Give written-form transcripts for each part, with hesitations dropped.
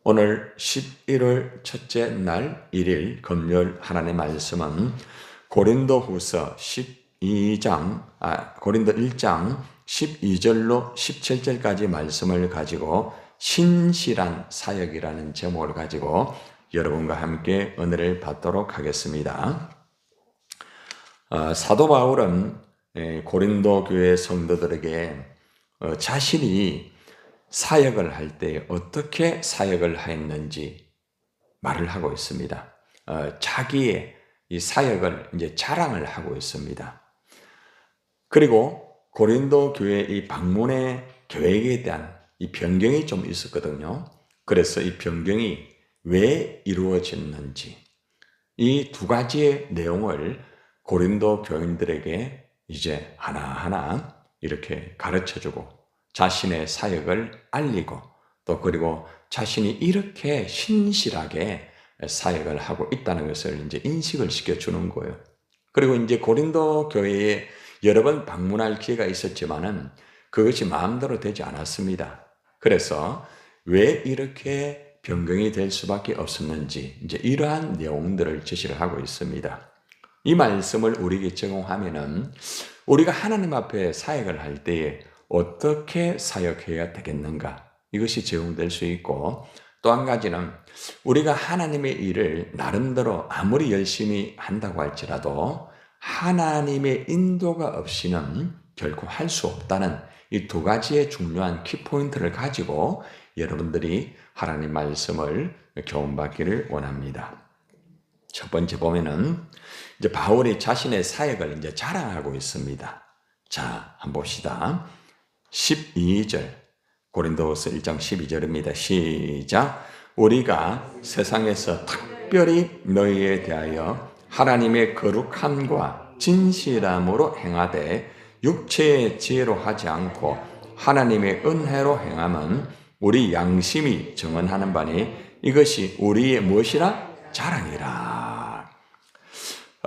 오늘 11월 첫째 날 1일 금요일 하나님의 말씀은 고린도 1장 12절로 17절까지 말씀을 가지고 신실한 사역이라는 제목을 가지고 여러분과 함께 은혜를 받도록 하겠습니다. 사도 바울은 고린도 교회 성도들에게 자신이 사역을 할 때 어떻게 사역을 했는지 말을 하고 있습니다. 자기의 이 사역을 이제 자랑을 하고 있습니다. 그리고 고린도 교회 이 방문의 계획에 대한 이 변경이 좀 있었거든요. 그래서 이 변경이 왜 이루어졌는지 이 두 가지의 내용을 고린도 교인들에게 이제 하나하나 이렇게 가르쳐주고 자신의 사역을 알리고 또 그리고 자신이 이렇게 신실하게 사역을 하고 있다는 것을 이제 인식을 시켜주는 거예요. 그리고 이제 고린도 교회에 여러 번 방문할 기회가 있었지만은 그것이 마음대로 되지 않았습니다. 그래서 왜 이렇게 변경이 될 수밖에 없었는지 이제 이러한 내용들을 제시를 하고 있습니다. 이 말씀을 우리에게 적용하면은 우리가 하나님 앞에 사역을 할 때에 어떻게 사역해야 되겠는가? 이것이 적용될 수 있고 또 한 가지는 우리가 하나님의 일을 나름대로 아무리 열심히 한다고 할지라도 하나님의 인도가 없이는 결코 할 수 없다는 이 두 가지의 중요한 키포인트를 가지고 여러분들이 하나님 말씀을 교훈받기를 원합니다. 첫 번째 보면은 이제 바울이 자신의 사역을 이제 자랑하고 있습니다. 자, 한번 봅시다. 12절 고린도후서 1장 12절입니다. 시작. 우리가 세상에서 특별히 너희에 대하여 하나님의 거룩함과 진실함으로 행하되 육체의 지혜로 하지 않고 하나님의 은혜로 행함은 우리 양심이 정언하는 바니 이것이 우리의 무엇이라? 자랑이라.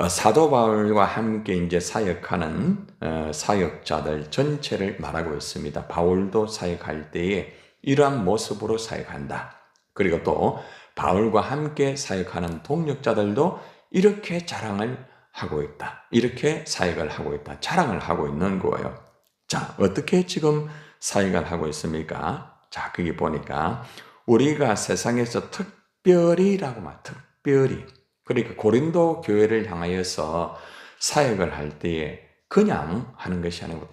사도 바울과 함께 이제 사역하는 사역자들 전체를 말하고 있습니다. 바울도 사역할 때에 이러한 모습으로 사역한다. 그리고 또 바울과 함께 사역하는 동력자들도 이렇게 자랑을 하고 있다. 이렇게 사역을 하고 있다. 자랑을 하고 있는 거예요. 자, 어떻게 지금 사역을 하고 있습니까? 자, 거기 보니까 우리가 세상에서 특별히라고 말, 특별히. 그러니까 고린도 교회를 향하여서 사역을 할 때에 그냥 하는 것이 아니고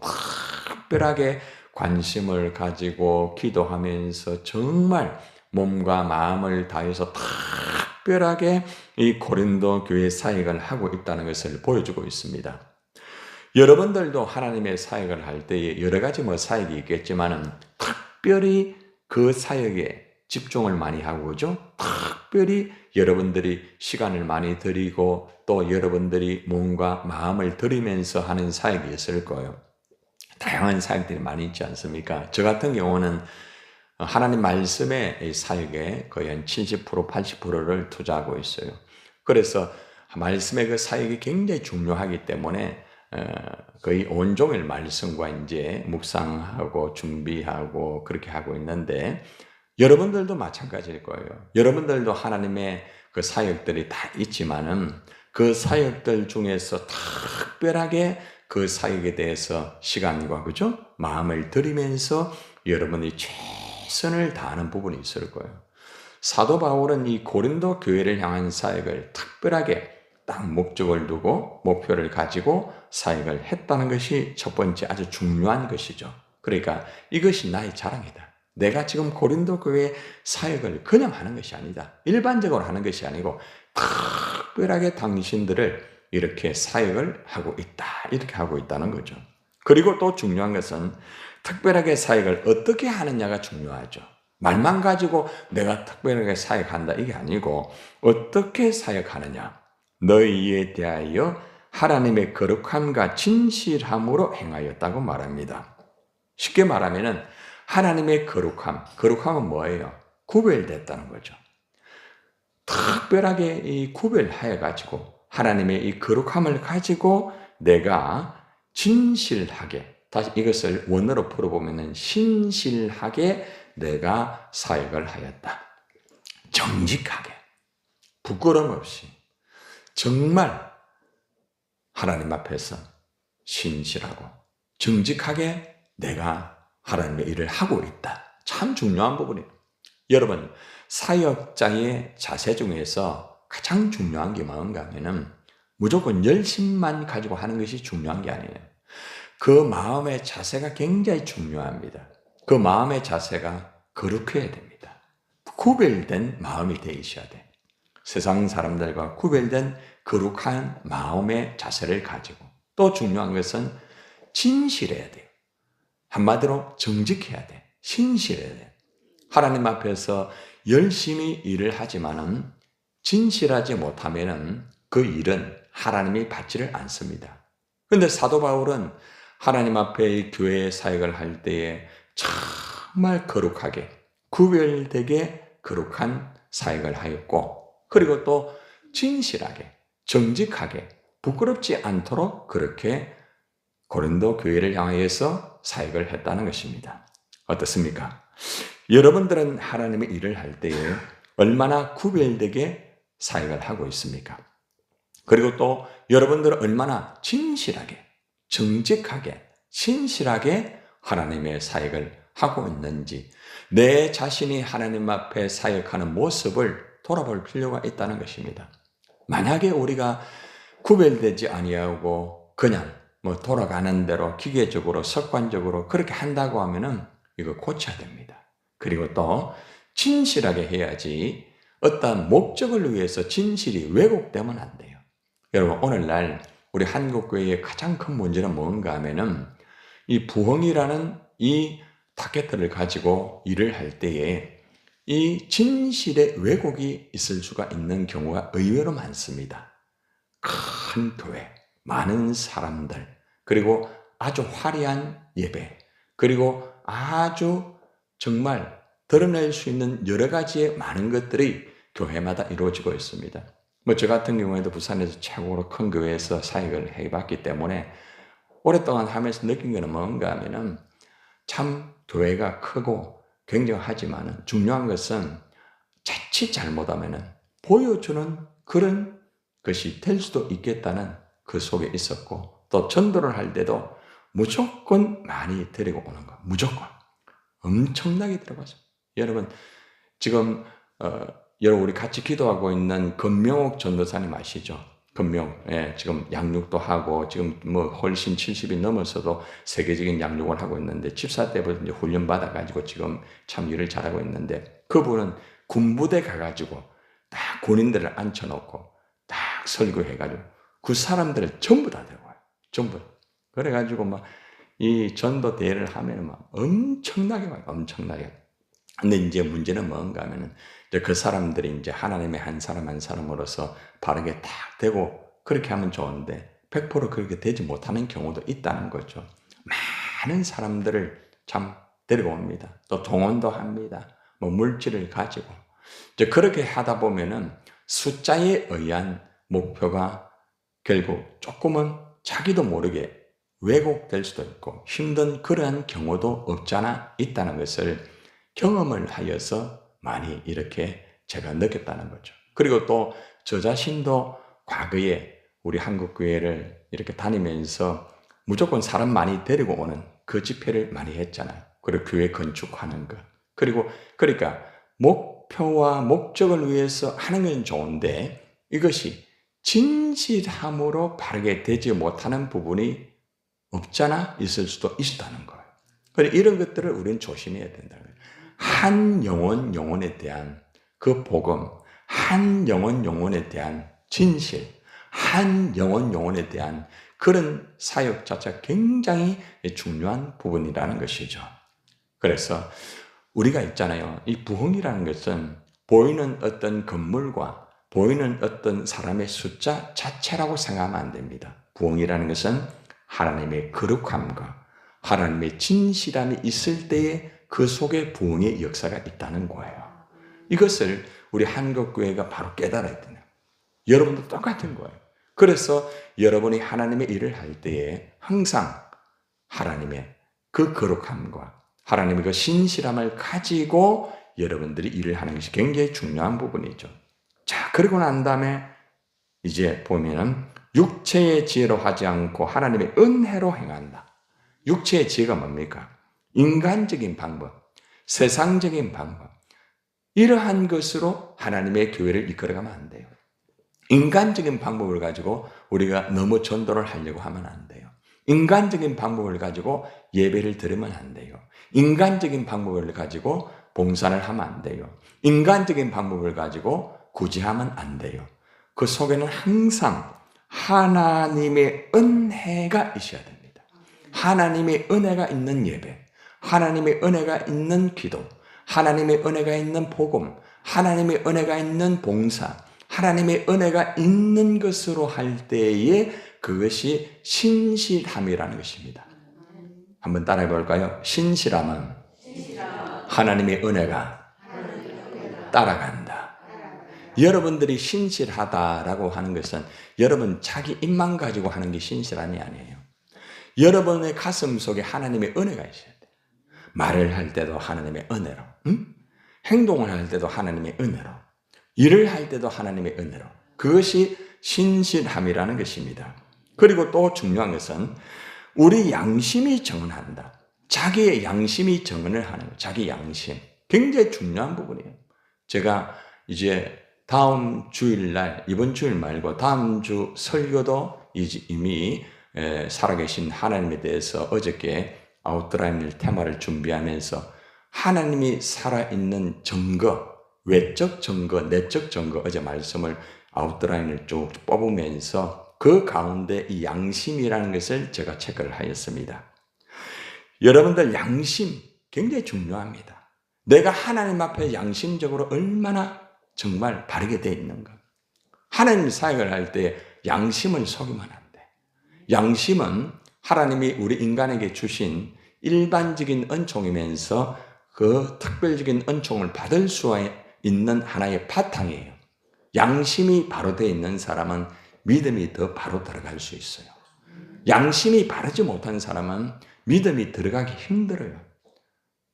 특별하게 관심을 가지고 기도하면서 정말 몸과 마음을 다해서 특별하게 이 고린도 교회 사역을 하고 있다는 것을 보여주고 있습니다. 여러분들도 하나님의 사역을 할 때에 여러 가지 사역이 있겠지만은 특별히 그 사역에 집중을 많이 하고 그죠? 특별히 여러분들이 시간을 많이 들이고 또 여러분들이 몸과 마음을 들이면서 하는 사역이 있을 거예요. 다양한 사역들이 많이 있지 않습니까? 저 같은 경우는 하나님 말씀의 사역에 거의 한 70%, 80%를 투자하고 있어요. 그래서 말씀의 그 사역이 굉장히 중요하기 때문에 거의 온종일 말씀과 이제 묵상하고 준비하고 그렇게 하고 있는데 여러분들도 마찬가지일 거예요. 여러분들도 하나님의 그 사역들이 다 있지만은 그 사역들 중에서 특별하게 그 사역에 대해서 시간과 그죠? 마음을 들이면서 여러분이 최선을 다하는 부분이 있을 거예요. 사도 바울은 이 고린도 교회를 향한 사역을 특별하게 딱 목적을 두고 목표를 가지고 사역을 했다는 것이 첫 번째 아주 중요한 것이죠. 그러니까 이것이 나의 자랑이다. 내가 지금 고린도 교회 사역을 그냥 하는 것이 아니다. 일반적으로 하는 것이 아니고 특별하게 당신들을 이렇게 사역을 하고 있다. 이렇게 하고 있다는 거죠. 그리고 또 중요한 것은 특별하게 사역을 어떻게 하느냐가 중요하죠. 말만 가지고 내가 특별하게 사역한다 이게 아니고 어떻게 사역하느냐. 너희에 대하여 하나님의 거룩함과 진실함으로 행하였다고 말합니다. 쉽게 말하면은 하나님의 거룩함은 뭐예요? 구별됐다는 거죠. 특별하게 이 구별하여 가지고 하나님의 이 거룩함을 가지고 내가 진실하게 다시 이것을 원어로 풀어보면은 신실하게 내가 사역을 하였다. 정직하게, 부끄럼 없이 정말 하나님 앞에서 신실하고 정직하게 내가 하나님의 일을 하고 있다. 참 중요한 부분이에요. 여러분, 사역자의 자세 중에서 가장 중요한 게 뭔가 하면은 무조건 열심만 가지고 하는 것이 중요한 게 아니에요. 그 마음의 자세가 굉장히 중요합니다. 그 마음의 자세가 거룩해야 됩니다. 구별된 마음이 되셔야 돼. 세상 사람들과 구별된 거룩한 마음의 자세를 가지고, 또 중요한 것은 진실해야 돼요. 한마디로 정직해야 돼. 신실해야 돼. 하나님 앞에서 열심히 일을 하지만은 진실하지 못하면은 그 일은 하나님이 받지를 않습니다. 그런데 사도 바울은 하나님 앞에 교회 사역을 할 때에 정말 거룩하게, 구별되게 거룩한 사역을 하였고, 그리고 또 진실하게, 정직하게, 부끄럽지 않도록 그렇게 고린도 교회를 향해서 사역을 했다는 것입니다. 어떻습니까? 여러분들은 하나님의 일을 할 때에 얼마나 구별되게 사역을 하고 있습니까? 그리고 또 여러분들은 얼마나 진실하게, 정직하게, 신실하게 하나님의 사역을 하고 있는지, 내 자신이 하나님 앞에 사역하는 모습을 돌아볼 필요가 있다는 것입니다. 만약에 우리가 구별되지 아니하고 그냥 돌아가는 대로 기계적으로 습관적으로 그렇게 한다고 하면은 이거 고쳐야 됩니다. 그리고 또 진실하게 해야지 어떤 목적을 위해서 진실이 왜곡되면 안 돼요. 여러분, 오늘날 우리 한국교회의 가장 큰 문제는 뭔가 하면은 이 부흥이라는 이 타겟을 가지고 일을 할 때에 이 진실의 왜곡이 있을 수가 있는 경우가 의외로 많습니다. 큰 교회, 많은 사람들, 그리고 아주 화려한 예배, 그리고 아주 정말 드러낼 수 있는 여러 가지의 많은 것들이 교회마다 이루어지고 있습니다. 저 같은 경우에도 부산에서 최고로 큰 교회에서 사역을 해봤기 때문에 오랫동안 하면서 느낀 것은 뭔가 하면은 참 교회가 크고 굉장하지만 중요한 것은 자칫 잘못하면은 보여주는 그런 것이 될 수도 있겠다는 그 속에 있었고, 또 전도를 할 때도 무조건 많이 데리고 오는 거, 무조건 엄청나게 들어가죠. 여러분, 지금 여러분 우리 같이 기도하고 있는 금명옥 전도사님 아시죠? 금명, 지금 양육도 하고 지금 훨씬 70이 넘어서도 세계적인 양육을 하고 있는데, 집사 때부터 이제 훈련 받아가지고 지금 참 일을 잘하고 있는데, 그분은 군부대 가가지고 딱 군인들을 앉혀놓고 딱 설교해가지고 그 사람들을 전부 다 데려와요. 전부. 그래가지고 이 전도 대회를 하면 엄청나게 와요. 엄청나게. 근데 이제 문제는 뭔가 하면은 이제 그 사람들이 이제 하나님의 한 사람 한 사람으로서 바르게 딱 되고 그렇게 하면 좋은데 100% 그렇게 되지 못하는 경우도 있다는 거죠. 많은 사람들을 참 데리고 옵니다. 또 동원도 합니다. 물질을 가지고. 이제 그렇게 하다 보면은 숫자에 의한 목표가 결국 조금은 자기도 모르게 왜곡될 수도 있고 힘든 그러한 경우도 없잖아 있다는 것을 경험을 하여서 많이 이렇게 제가 느꼈다는 거죠. 그리고 또 저 자신도 과거에 우리 한국교회를 이렇게 다니면서 무조건 사람 많이 데리고 오는 그 집회를 많이 했잖아요. 그리고 교회 건축하는 것. 그러니까 목표와 목적을 위해서 하는 건 좋은데 이것이 진실함으로 바르게 되지 못하는 부분이 없잖아 있을 수도 있다는 거예요. 그래서 이런 것들을 우리는 조심해야 된다는 거예요. 한 영혼에 대한 그 복음, 한 영혼에 대한 진실, 한 영혼에 대한 그런 사역 자체가 굉장히 중요한 부분이라는 것이죠. 그래서 우리가 있잖아요. 이 부흥이라는 것은 보이는 어떤 건물과 보이는 어떤 사람의 숫자 자체라고 생각하면 안 됩니다. 부흥이라는 것은 하나님의 거룩함과 하나님의 진실함이 있을 때에 그 속에 부흥의 역사가 있다는 거예요. 이것을 우리 한국교회가 바로 깨달아야 되는 거예요. 여러분도 똑같은 거예요. 그래서 여러분이 하나님의 일을 할 때에 항상 하나님의 그 거룩함과 하나님의 그 신실함을 가지고 여러분들이 일을 하는 것이 굉장히 중요한 부분이죠. 자, 그러고 난 다음에 이제 보면은 육체의 지혜로 하지 않고 하나님의 은혜로 행한다. 육체의 지혜가 뭡니까? 인간적인 방법, 세상적인 방법. 이러한 것으로 하나님의 교회를 이끌어가면 안 돼요. 인간적인 방법을 가지고 우리가 너무 전도를 하려고 하면 안 돼요. 인간적인 방법을 가지고 예배를 드리면 안 돼요. 인간적인 방법을 가지고 봉사를 하면 안 돼요. 인간적인 방법을 가지고 구제하면 안 돼요. 그 속에는 항상 하나님의 은혜가 있어야 됩니다. 하나님의 은혜가 있는 예배, 하나님의 은혜가 있는 기도, 하나님의 은혜가 있는 복음, 하나님의 은혜가 있는 봉사, 하나님의 은혜가 있는 것으로 할 때에 그것이 신실함이라는 것입니다. 한번 따라해 볼까요? 신실함은 하나님의 은혜가 따라간다. 여러분들이 신실하다라고 하는 것은 여러분 자기 입만 가지고 하는 게 신실함이 아니에요. 여러분의 가슴 속에 하나님의 은혜가 있어야 돼요. 말을 할 때도 하나님의 은혜로, 행동을 할 때도 하나님의 은혜로, 일을 할 때도 하나님의 은혜로. 그것이 신실함이라는 것입니다. 그리고 또 중요한 것은 우리 양심이 정언한다. 자기의 양심이 정언을 하는 거예요. 자기 양심. 굉장히 중요한 부분이에요. 제가 이제 다음 주일날, 이번 주일 말고 다음 주 설교도 이미 살아계신 하나님에 대해서 어저께 아웃라인을 테마를 준비하면서 하나님이 살아있는 증거, 외적 증거, 내적 증거, 어제 말씀을 아웃라인을 쭉 뽑으면서 그 가운데 이 양심이라는 것을 제가 체크를 하였습니다. 여러분들 양심 굉장히 중요합니다. 내가 하나님 앞에 양심적으로 얼마나 정말 바르게 되어 있는가. 하나님 사역을 할 때 양심을 속이면 안 돼. 양심은 하나님이 우리 인간에게 주신 일반적인 은총이면서 그 특별적인 은총을 받을 수 있는 하나의 바탕이에요. 양심이 바로 되어 있는 사람은 믿음이 더 바로 들어갈 수 있어요. 양심이 바르지 못한 사람은 믿음이 들어가기 힘들어요.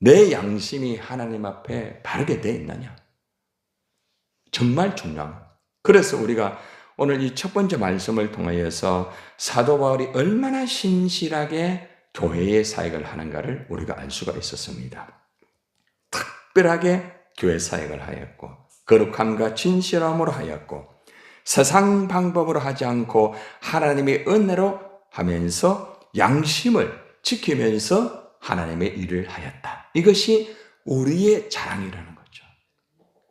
내 양심이 하나님 앞에 바르게 되어 있느냐? 정말 중요한. 그래서 우리가 오늘 이 첫 번째 말씀을 통하여서 사도 바울이 얼마나 신실하게 교회의 사역을 하는가를 우리가 알 수가 있었습니다. 특별하게 교회 사역을 하였고 거룩함과 진실함으로 하였고 세상 방법으로 하지 않고 하나님의 은혜로 하면서 양심을 지키면서 하나님의 일을 하였다. 이것이 우리의 자랑이라는 거죠.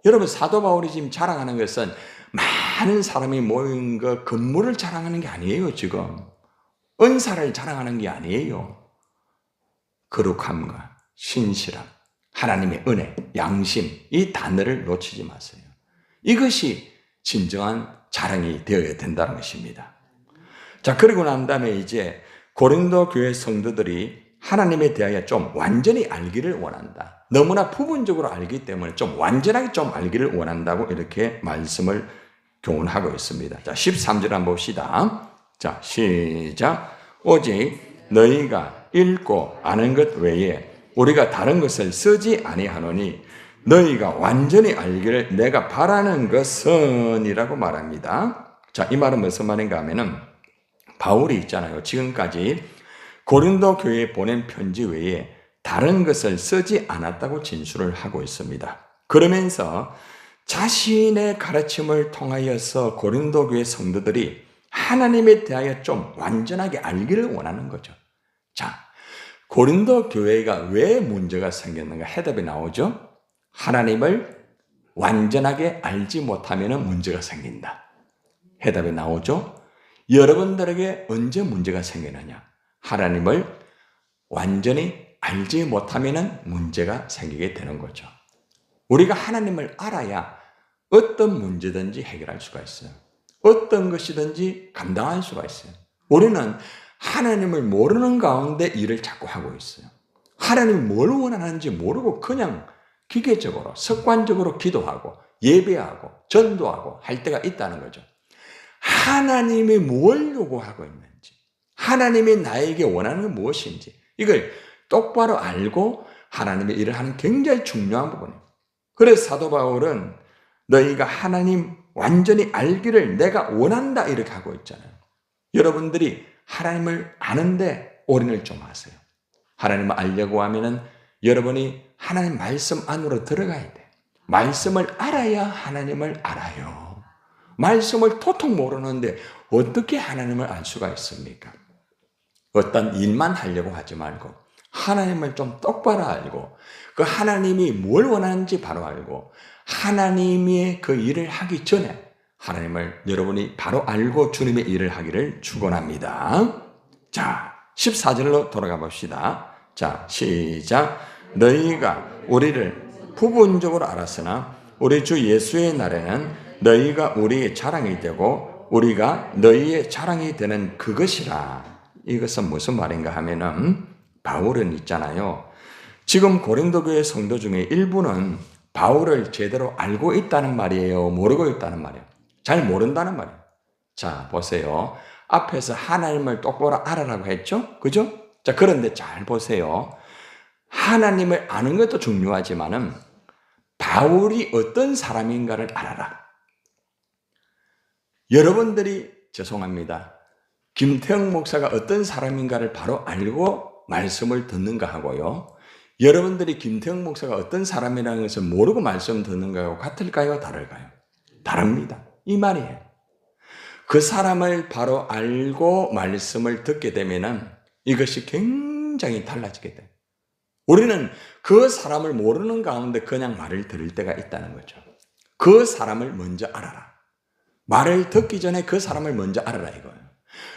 여러분 사도 바울이 지금 자랑하는 것은 많은 사람이 모인 거 건물을 자랑하는 게 아니에요. 지금 은사를 자랑하는 게 아니에요. 거룩함과 신실함, 하나님의 은혜, 양심, 이 단어를 놓치지 마세요. 이것이 진정한 자랑이 되어야 된다는 것입니다. 자, 그리고 난 다음에 이제 고린도 교회 성도들이 하나님에 대하여 좀 완전히 알기를 원한다. 너무나 부분적으로 알기 때문에 좀 완전하게 좀 알기를 원한다고 이렇게 말씀을 교훈하고 있습니다. 자, 13절 한번 봅시다. 자, 시작. 오직 너희가 읽고 아는 것 외에 우리가 다른 것을 쓰지 아니하노니 너희가 완전히 알기를 내가 바라는 것은 이라고 말합니다. 자, 이 말은 무슨 말인가 하면은 바울이 있잖아요. 지금까지 고린도 교회에 보낸 편지 외에 다른 것을 쓰지 않았다고 진술을 하고 있습니다. 그러면서 자신의 가르침을 통하여서 고린도 교회 성도들이 하나님에 대하여 좀 완전하게 알기를 원하는 거죠. 자, 고린도 교회가 왜 문제가 생겼는가 해답이 나오죠. 하나님을 완전하게 알지 못하면 문제가 생긴다. 해답이 나오죠. 여러분들에게 언제 문제가 생기느냐? 하나님을 완전히 알지 못하면 문제가 생기게 되는 거죠. 우리가 하나님을 알아야 어떤 문제든지 해결할 수가 있어요. 어떤 것이든지 감당할 수가 있어요. 우리는 하나님을 모르는 가운데 일을 자꾸 하고 있어요. 하나님이 뭘 원하는지 모르고 그냥 기계적으로 습관적으로 기도하고 예배하고 전도하고 할 때가 있다는 거죠. 하나님이 뭘 요구하고 있는지, 하나님이 나에게 원하는 건 무엇인지 이걸 똑바로 알고 하나님의 일을 하는 굉장히 중요한 부분이에요. 그래서 사도 바울은 너희가 하나님 완전히 알기를 내가 원한다 이렇게 하고 있잖아요. 여러분들이 하나님을 아는데 올인을 좀 하세요. 하나님을 알려고 하면은 여러분이 하나님 말씀 안으로 들어가야 돼. 말씀을 알아야 하나님을 알아요. 말씀을 도통 모르는데 어떻게 하나님을 알 수가 있습니까? 어떤 일만 하려고 하지 말고 하나님을 좀 똑바로 알고 그 하나님이 뭘 원하는지 바로 알고 하나님의 그 일을 하기 전에 하나님을 여러분이 바로 알고 주님의 일을 하기를 축원합니다. 자, 14절로 돌아가 봅시다. 자, 시작. 너희가 우리를 부분적으로 알았으나 우리 주 예수의 날에는 너희가 우리의 자랑이 되고 우리가 너희의 자랑이 되는 그것이라. 이것은 무슨 말인가 하면은 바울은 있잖아요. 지금 고린도 교회 성도 중에 일부는 바울을 제대로 알고 있다는 말이에요? 모르고 있다는 말이에요? 잘 모른다는 말이에요. 자, 보세요. 앞에서 하나님을 똑바로 알아라고 했죠? 그죠? 자, 그런데 잘 보세요. 하나님을 아는 것도 중요하지만은 바울이 어떤 사람인가를 알아라. 여러분들이 죄송합니다. 김태형 목사가 어떤 사람인가를 바로 알고 말씀을 듣는가 하고요. 여러분들이 김태형 목사가 어떤 사람이라는 것을 모르고 말씀 듣는가요? 같을까요? 다를까요? 다릅니다. 이 말이에요. 그 사람을 바로 알고 말씀을 듣게 되면은 이것이 굉장히 달라지게 돼요. 우리는 그 사람을 모르는 가운데 그냥 말을 들을 때가 있다는 거죠. 그 사람을 먼저 알아라. 말을 듣기 전에 그 사람을 먼저 알아라 이거예요.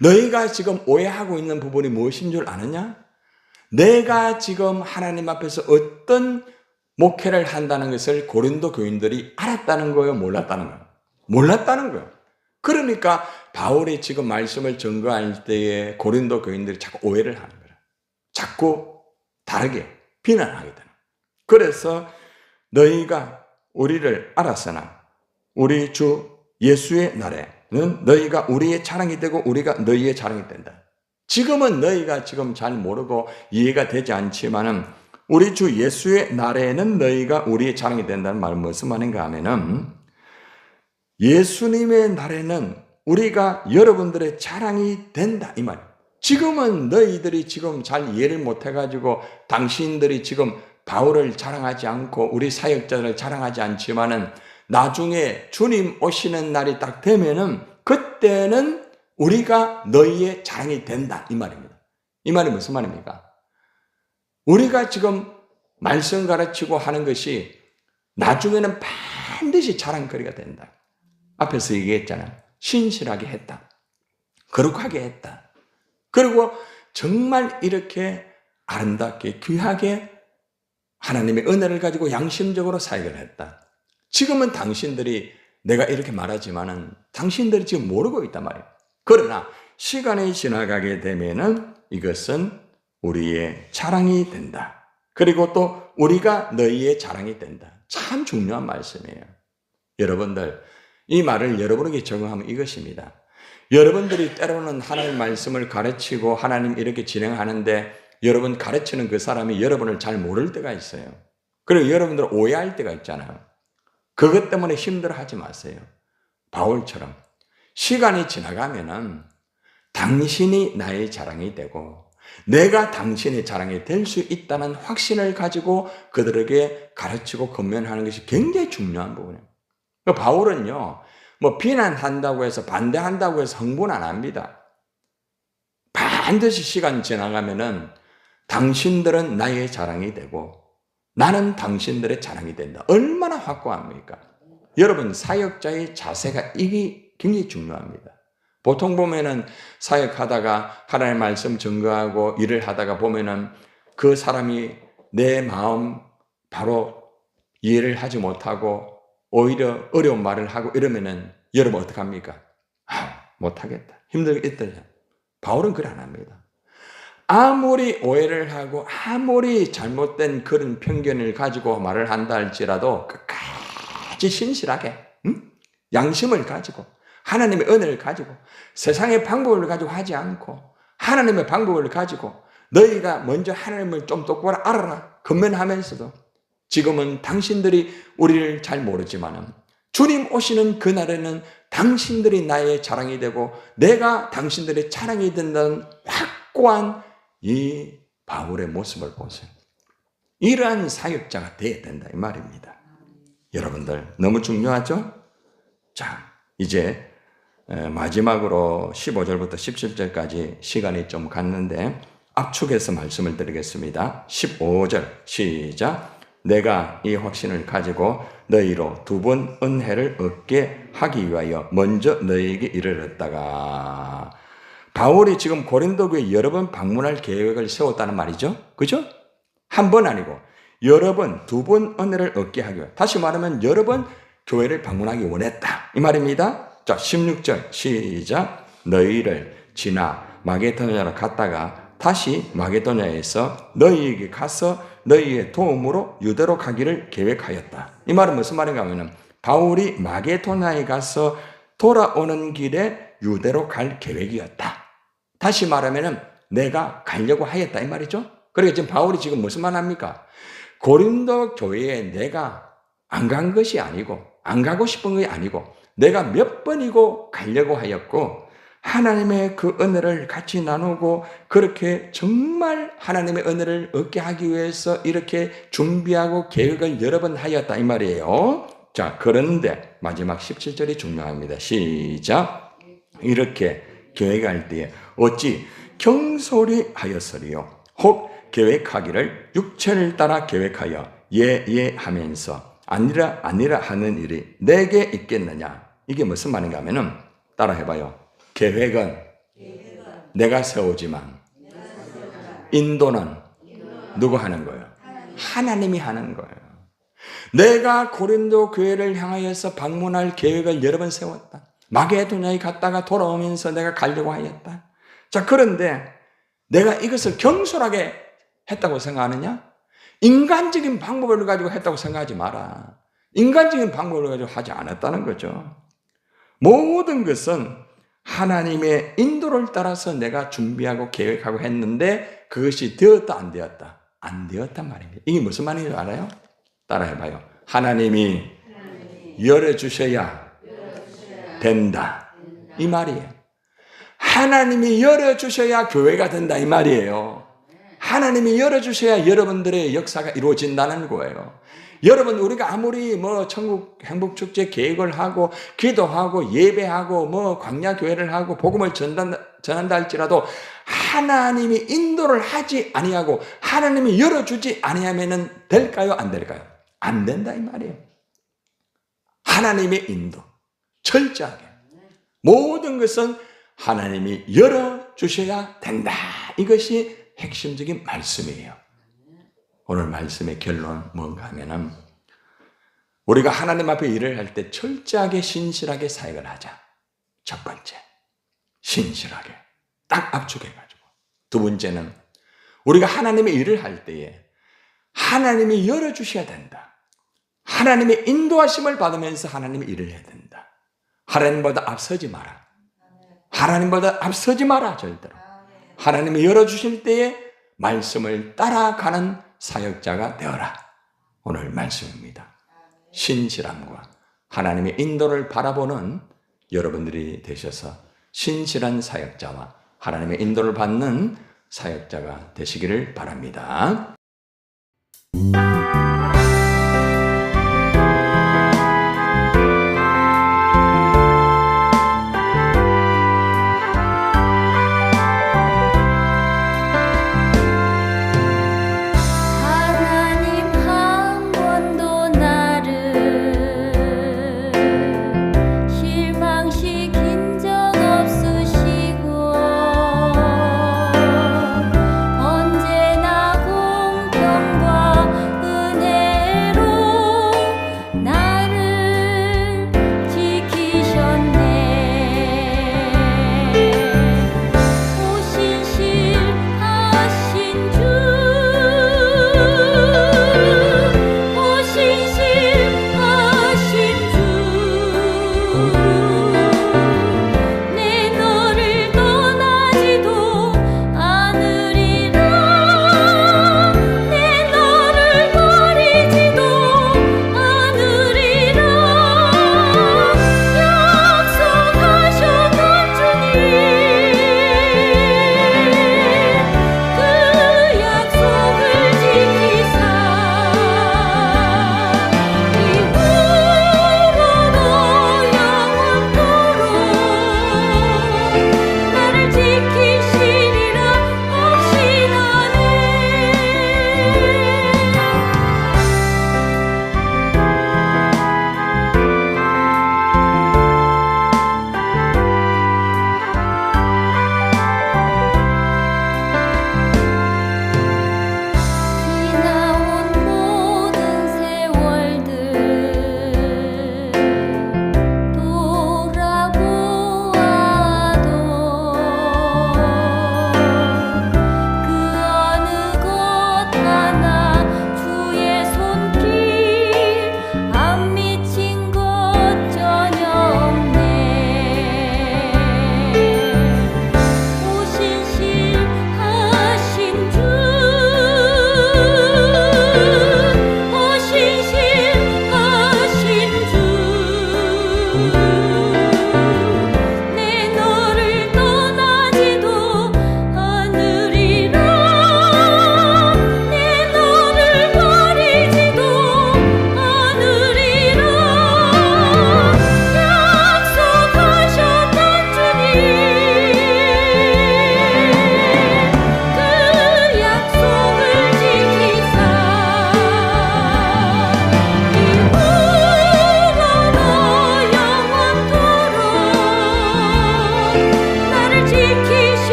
너희가 지금 오해하고 있는 부분이 무엇인 줄 아느냐? 내가 지금 하나님 앞에서 어떤 목회를 한다는 것을 고린도 교인들이 알았다는 거예요? 몰랐다는 거예요? 몰랐다는 거예요. 그러니까 바울이 지금 말씀을 전거할 때에 고린도 교인들이 자꾸 오해를 하는 거예요. 자꾸 다르게 비난하게 되는 거예요. 그래서 너희가 우리를 알았으나 우리 주 예수의 날에는 너희가 우리의 자랑이 되고 우리가 너희의 자랑이 된다. 지금은 너희가 지금 잘 모르고 이해가 되지 않지만은 우리 주 예수의 날에는 너희가 우리의 자랑이 된다는 말은 무슨 말인가 하면은 예수님의 날에는 우리가 여러분들의 자랑이 된다 이 말이에요. 지금은 너희들이 지금 잘 이해를 못해가지고 당신들이 지금 바울을 자랑하지 않고 우리 사역자를 자랑하지 않지만은 나중에 주님 오시는 날이 딱 되면은 그때는 우리가 너희의 자랑이 된다 이 말입니다. 이 말이 무슨 말입니까? 우리가 지금 말씀 가르치고 하는 것이 나중에는 반드시 자랑거리가 된다. 앞에서 얘기했잖아요. 신실하게 했다. 거룩하게 했다. 그리고 정말 이렇게 아름답게 귀하게 하나님의 은혜를 가지고 양심적으로 사역을 했다. 지금은 당신들이 내가 이렇게 말하지만은 당신들이 지금 모르고 있단 말이에요. 그러나 시간이 지나가게 되면은 이것은 우리의 자랑이 된다. 그리고 또 우리가 너희의 자랑이 된다. 참 중요한 말씀이에요. 여러분들 이 말을 여러분에게 적용하면 이것입니다. 여러분들이 때로는 하나님 말씀을 가르치고 하나님 이렇게 진행하는데 여러분 가르치는 그 사람이 여러분을 잘 모를 때가 있어요. 그리고 여러분들 오해할 때가 있잖아요. 그것 때문에 힘들어하지 마세요. 바울처럼 시간이 지나가면은 당신이 나의 자랑이 되고 내가 당신의 자랑이 될 수 있다는 확신을 가지고 그들에게 가르치고 권면하는 것이 굉장히 중요한 부분이에요. 바울은요, 뭐 비난한다고 해서 반대한다고 해서 흥분 안 합니다. 반드시 시간 지나가면은 당신들은 나의 자랑이 되고 나는 당신들의 자랑이 된다. 얼마나 확고합니까? 여러분 사역자의 자세가 이게 굉장히 중요합니다. 보통 보면은 사역하다가 하나님의 말씀 증거하고 일을 하다가 보면은 그 사람이 내 마음 바로 이해를 하지 못하고 오히려 어려운 말을 하고 이러면은 여러분 어떡합니까? 못하겠다. 힘들겠다. 바울은 그래 안 합니다. 아무리 오해를 하고 아무리 잘못된 그런 편견을 가지고 말을 한다 할지라도 끝까지 신실하게 양심을 가지고 하나님의 은혜를 가지고 세상의 방법을 가지고 하지 않고 하나님의 방법을 가지고 너희가 먼저 하나님을 좀 똑바로 알아라. 권면하면서도 지금은 당신들이 우리를 잘 모르지만 주님 오시는 그날에는 당신들이 나의 자랑이 되고 내가 당신들의 자랑이 된다는 확고한 이 바울의 모습을 보세요. 이러한 사역자가 되어야 된다 이 말입니다. 여러분들 너무 중요하죠? 자, 이제 마지막으로 15절부터 17절까지 시간이 좀 갔는데 압축해서 말씀을 드리겠습니다. 15절 시작. 내가 이 확신을 가지고 너희로 두 번 은혜를 얻게 하기 위하여 먼저 너희에게 이르렀다가, 바울이 지금 고린도 교회 여러 번 방문할 계획을 세웠다는 말이죠. 그죠? 한 번 아니고 여러 번, 두 번 은혜를 얻게 하기 위하여, 다시 말하면 여러 번 교회를 방문하기 원했다 이 말입니다. 자, 16절 시작. 너희를 지나 마게도냐로 갔다가 다시 마게도냐에서 너희에게 가서 너희의 도움으로 유대로 가기를 계획하였다. 이 말은 무슨 말인가 하면 바울이 마게도냐에 가서 돌아오는 길에 유대로 갈 계획이었다. 다시 말하면 내가 가려고 하였다 이 말이죠. 그러니까 지금 바울이 지금 무슨 말 합니까? 고린도 교회에 내가 안 간 것이 아니고 안 가고 싶은 것이 아니고 내가 몇 번이고 가려고 하였고 하나님의 그 은혜를 같이 나누고 그렇게 정말 하나님의 은혜를 얻게 하기 위해서 이렇게 준비하고 계획을 여러 번 하였다 이 말이에요. 자, 그런데 마지막 17절이 중요합니다. 시작. 이렇게 계획할 때에 어찌 경솔히 하였으리요. 혹 계획하기를 육체를 따라 계획하여 예 하면서 아니라 하는 일이 내게 있겠느냐. 이게 무슨 말인가 하면은 따라 해봐요. 계획은 내가 세우지만 인도는 누가 하는 거예요? 하나님이 하는 거예요. 내가 고린도 교회를 향하여서 방문할 계획을 여러 번 세웠다. 마게도냐에 갔다가 돌아오면서 내가 가려고 하였다. 자, 그런데 내가 이것을 경솔하게 했다고 생각하느냐? 인간적인 방법을 가지고 했다고 생각하지 마라. 인간적인 방법을 가지고 하지 않았다는 거죠. 모든 것은 하나님의 인도를 따라서 내가 준비하고 계획하고 했는데 그것이 되었다 안 되었다? 안 되었단 말입니다. 이게 무슨 말인지 알아요? 따라해봐요. 하나님이 열어주셔야 된다 이 말이에요. 하나님이 열어주셔야 교회가 된다 이 말이에요. 하나님이 열어주셔야 여러분들의 역사가 이루어진다는 거예요. 여러분, 우리가 아무리 천국 행복축제 계획을 하고 기도하고 예배하고 광야교회를 하고 복음을 전한다 할지라도 하나님이 인도를 하지 아니하고 하나님이 열어주지 아니하면은 될까요? 안 될까요? 안 된다 이 말이에요. 하나님의 인도 철저하게 모든 것은 하나님이 열어주셔야 된다. 이것이 핵심적인 말씀이에요. 오늘 말씀의 결론은 뭔가 하면은 우리가 하나님 앞에 일을 할 때 철저하게 신실하게 사역을 하자. 첫 번째, 신실하게 딱 압축해가지고. 두 번째는 우리가 하나님의 일을 할 때에 하나님이 열어주셔야 된다. 하나님의 인도하심을 받으면서 하나님의 일을 해야 된다. 하나님보다 앞서지 마라. 하나님보다 앞서지 마라 절대로. 하나님이 열어주실 때에 말씀을 따라가는 사역자가 되어라. 오늘 말씀입니다. 신실함과 하나님의 인도를 바라보는 여러분들이 되셔서 신실한 사역자와 하나님의 인도를 받는 사역자가 되시기를 바랍니다.